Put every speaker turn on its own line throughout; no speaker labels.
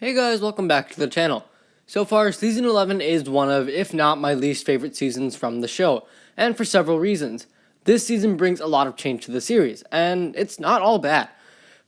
Hey guys, welcome back to the channel. So far, Season 11 is one of, if not my least favorite seasons from the show, and for several reasons. This season brings a lot of change to the series, and it's not all bad.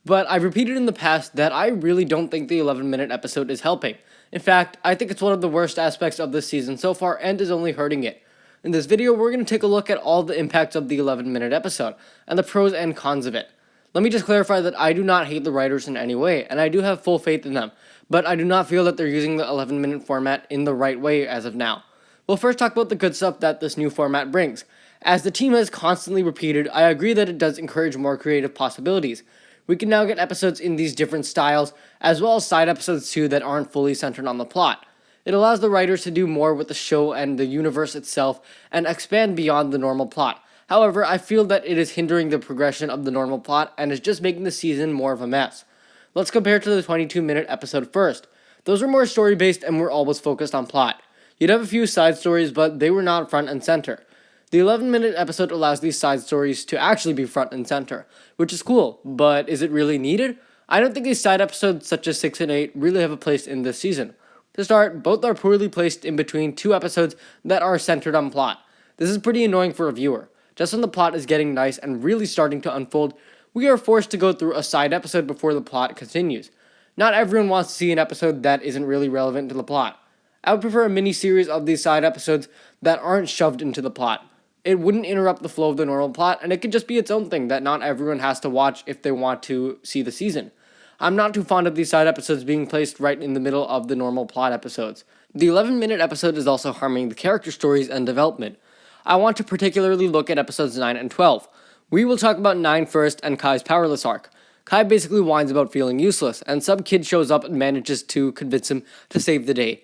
But I've repeated in the past that I really don't think the 11-minute episode is helping. In fact, I think it's one of the worst aspects of this season so far and is only hurting it. In this video, we're going to take a look at all the impacts of the 11-minute episode, and the pros and cons of it. Let me just clarify that I do not hate the writers in any way, and I do have full faith in them, but I do not feel that they're using the 11-minute format in the right way as of now. We'll first talk about the good stuff that this new format brings. As the team has constantly repeated, I agree that it does encourage more creative possibilities. We can now get episodes in these different styles, as well as side episodes too that aren't fully centered on the plot. It allows the writers to do more with the show and the universe itself, and expand beyond the normal plot. However, I feel that it is hindering the progression of the normal plot and is just making the season more of a mess. Let's compare to the 22-minute episode first. Those were more story-based and were always focused on plot. You'd have a few side stories, but they were not front and center. The 11-minute episode allows these side stories to actually be front and center, which is cool, but is it really needed? I don't think these side episodes such as 6 and 8 really have a place in this season. To start, both are poorly placed in between two episodes that are centered on plot. This is pretty annoying for a viewer. Just when the plot is getting nice and really starting to unfold, we are forced to go through a side episode before the plot continues. Not everyone wants to see an episode that isn't really relevant to the plot. I would prefer a mini-series of these side episodes that aren't shoved into the plot. It wouldn't interrupt the flow of the normal plot, and it could just be its own thing that not everyone has to watch if they want to see the season. I'm not too fond of these side episodes being placed right in the middle of the normal plot episodes. The 11-minute episode is also harming the character stories and development. I want to particularly look at episodes 9 and 12. We will talk about 9 first and Kai's powerless arc. Kai basically whines about feeling useless, and some kid shows up and manages to convince him to save the day.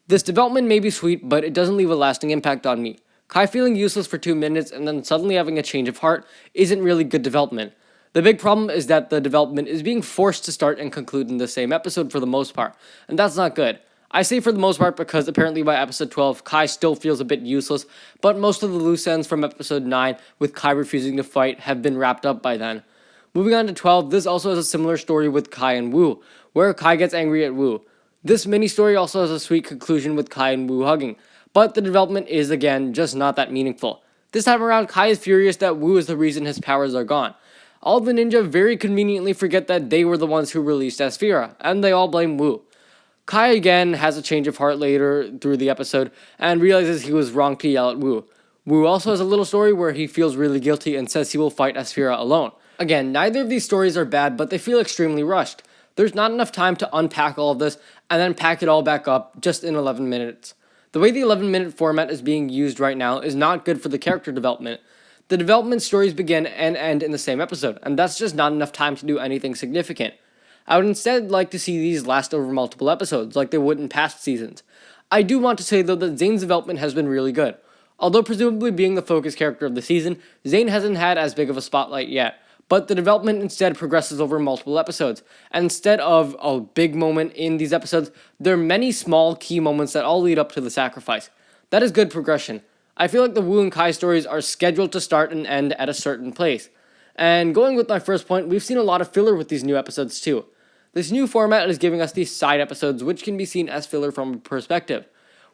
This development may be sweet, but it doesn't leave a lasting impact on me. Kai feeling useless for 2 minutes and then suddenly having a change of heart isn't really good development. The big problem is that the development is being forced to start and conclude in the same episode for the most part, and that's not good. I say for the most part because apparently by episode 12, Kai still feels a bit useless, but most of the loose ends from episode 9, with Kai refusing to fight, have been wrapped up by then. Moving on to 12, this also has a similar story with Kai and Wu, where Kai gets angry at Wu. This mini-story also has a sweet conclusion with Kai and Wu hugging, but the development is, again, just not that meaningful. This time around, Kai is furious that Wu is the reason his powers are gone. All the ninja very conveniently forget that they were the ones who released Asphira, and they all blame Wu. Kai again has a change of heart later through the episode and realizes he was wrong to yell at Wu. Wu also has a little story where he feels really guilty and says he will fight Asphira alone. Again, neither of these stories are bad, but they feel extremely rushed. There's not enough time to unpack all of this and then pack it all back up just in 11 minutes. The way the 11-minute format is being used right now is not good for the character development. The development stories begin and end in the same episode, and that's just not enough time to do anything significant. I would instead like to see these last over multiple episodes, like they would in past seasons. I do want to say, though, that Zane's development has been really good. Although presumably being the focus character of the season, Zane hasn't had as big of a spotlight yet, but the development instead progresses over multiple episodes, and instead of a big moment in these episodes, there are many small key moments that all lead up to the sacrifice. That is good progression. I feel like the Wu and Kai stories are scheduled to start and end at a certain place. And going with my first point, we've seen a lot of filler with these new episodes too. This new format is giving us these side episodes, which can be seen as filler from a perspective.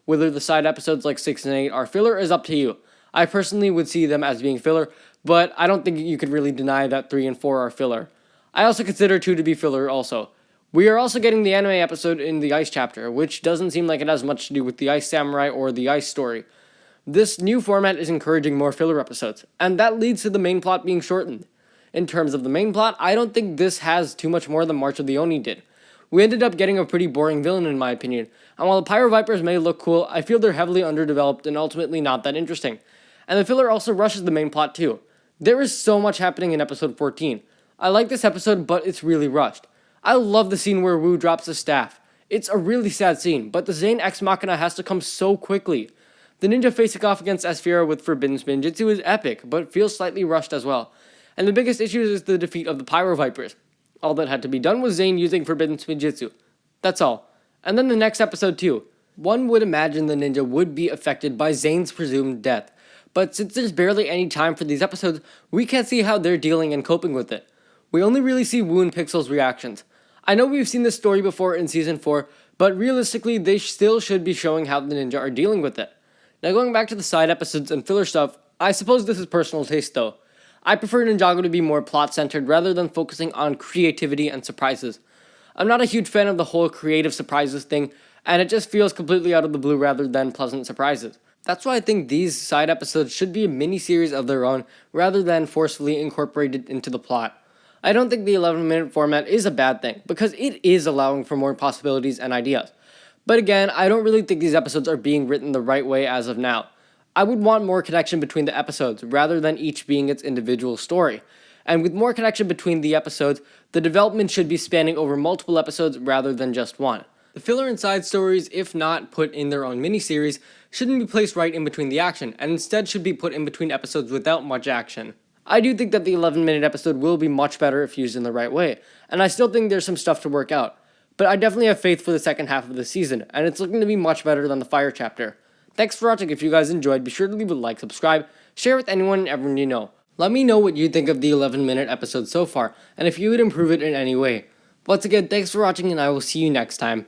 Whether the side episodes like 6 and 8 are filler is up to you. I personally would see them as being filler, but I don't think you could really deny that 3 and 4 are filler. I also consider 2 to be filler also. We are also getting the anime episode in the Ice chapter, which doesn't seem like it has much to do with the Ice Samurai or the Ice story. This new format is encouraging more filler episodes, and that leads to the main plot being shortened. In terms of the main plot, I don't think this has too much more than March of the Oni did. We ended up getting a pretty boring villain in my opinion, and while the Pyro Vipers may look cool, I feel they're heavily underdeveloped and ultimately not that interesting. And the filler also rushes the main plot too. There is so much happening in episode 14. I like this episode, but it's really rushed. I love the scene where Wu drops his staff. It's a really sad scene, but the Zane Ex Machina has to come so quickly. The ninja facing off against Asphira with Forbidden Spinjitzu is epic, but feels slightly rushed as well. And the biggest issue is the defeat of the Pyro Vipers. All that had to be done was Zane using Forbidden Spinjitzu. That's all. And then the next episode too. One would imagine the ninja would be affected by Zane's presumed death, but since there's barely any time for these episodes, we can't see how they're dealing and coping with it. We only really see Wu and Pixel's reactions. I know we've seen this story before in season 4, but realistically, they still should be showing how the ninja are dealing with it. Now, going back to the side episodes and filler stuff, I suppose this is personal taste though. I prefer Ninjago to be more plot centered rather than focusing on creativity and surprises. I'm not a huge fan of the whole creative surprises thing, and it just feels completely out of the blue rather than pleasant surprises. That's why I think these side episodes should be a mini-series of their own rather than forcefully incorporated into the plot. I don't think the 11-minute format is a bad thing, because it is allowing for more possibilities and ideas. But again, I don't really think these episodes are being written the right way as of now. I would want more connection between the episodes, rather than each being its individual story. And with more connection between the episodes, the development should be spanning over multiple episodes rather than just one. The filler and side stories, if not put in their own miniseries, shouldn't be placed right in between the action, and instead should be put in between episodes without much action. I do think that the 11-minute episode will be much better if used in the right way, and I still think there's some stuff to work out. But I definitely have faith for the second half of the season, and it's looking to be much better than the Fire chapter. Thanks for watching. If you guys enjoyed, be sure to leave a like, subscribe, share with anyone and everyone you know. Let me know what you think of the 11-minute episode so far, and if you would improve it in any way. Once again, thanks for watching, and I will see you next time.